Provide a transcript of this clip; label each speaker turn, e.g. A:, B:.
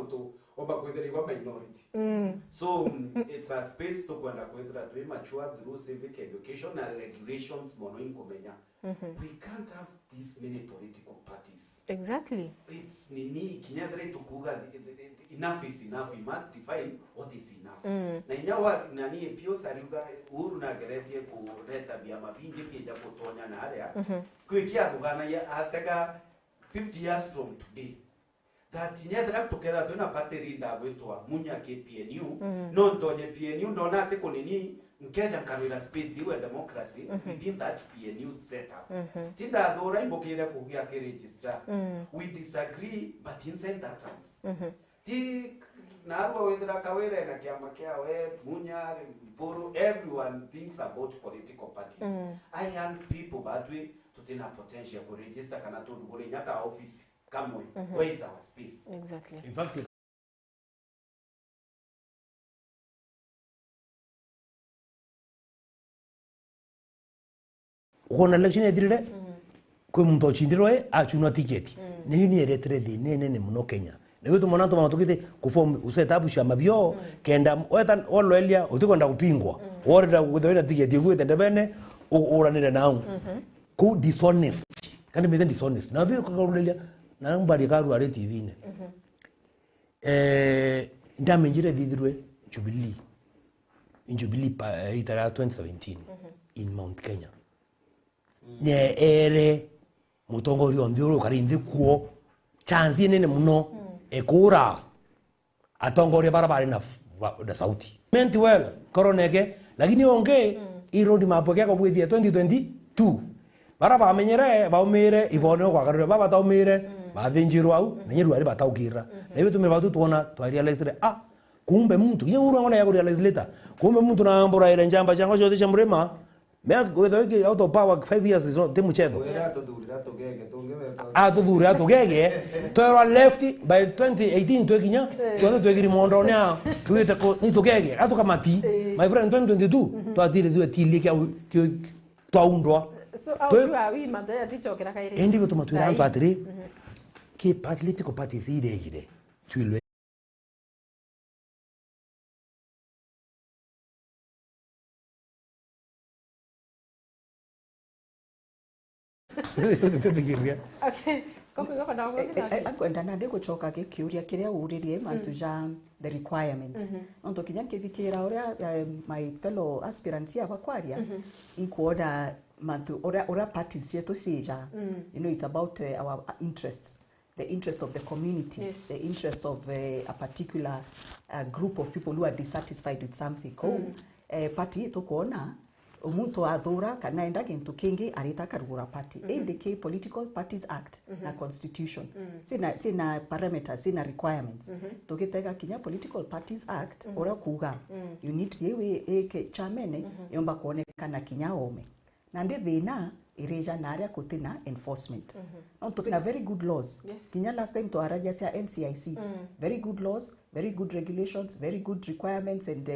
A: to oba kwetheriwa minority. So it's a space to kwenda kwethera to mature through civic education and regulations mono inkomenya. We can't have this many political parties.
B: Exactly.
A: It's nini kinyadre to kuga enough is enough. We must define what is enough. Na inyawa nani pio sariuga uru na geretie kuleta biama bingi pia kutonya na area. Kuikia dugana ya ataka 50 years from today. That nyadra together to na pateri da wetwa munya ke PNU no ndonye PNU ndona ate konini Mkeja kanwira space iwe democracy within that PNU setup. Tinda adora imbokira kugia ke registrar. We disagree but inside that house. Ti narwa wendra kawere na kiama kia we munya boro everyone thinks about political parties. I am people but we tutina potential to register kana to gore nyaka office kamwe. Where is our space?
B: Exactly.
C: In fact, ukona election ethirire kwi muntu ochindirwe achunwa tiketi niyo ni eretere thine muno Kenya niyo tumona tumana tukite kuform usetabu cia mabio kenda weta oloelia utikwenda kupingwa orida kuthwira tiketi gwite ndebene uranire nau ku dishonest kandi mithe dishonest na bio kurulelia na mbari karu ari TV ne ndamenjire thithirwe Jubilee itara 2017 in Mount Kenya ne ere mutongoria ondioro karindi kuo chance nene muno ekura atongoria barabara na sauti menti well koroneke lakini onge irodi mapokea kwa bwithia 2022 barabara menyere baumire ibone kwa karure baba taumire bathinjirwo au menyeru ari bataukira na hiyo tumebatu tuona realize kumbe mtu yeye urangona ya realize later kumbe mtu na mbora ile njamba chango chote cha mrema mea wiki out of power 5 years is not timuchedo atudhuri atugege twera left by 2018 twekinya twende twegiri mondo nya tuite ko ni tugege atukamati my friend 2022 twatire thwe tilike twaundwa
B: so au wi mandaya tichokera kaire
C: endi goto matwira antu atiri ki political parties ire twilwe
B: okay
D: akwenda nande gucoka gikiuria kiria uririe mantuja the requirements onto kinya kithikira uria my fellow aspirants ya bakwaria inkuoda mantu ora parties yetu sija you know it's about our interests, the interest of the community,
B: yes.
D: The interest of a particular group of people who are dissatisfied with something party to kuona umuntu athura kana enda kintu kingi arita karugura party indicate Political Parties Act na constitution sina parameters sina requirements tugitega kinya Political Parties Act ora kuga you need yewe eke chamene yomba kuonekana kinya ome na ndi thina ireja na aria kutina enforcement no tupina very good laws kinya last time to araja cia NCIC very good laws, very good regulations, very good requirements and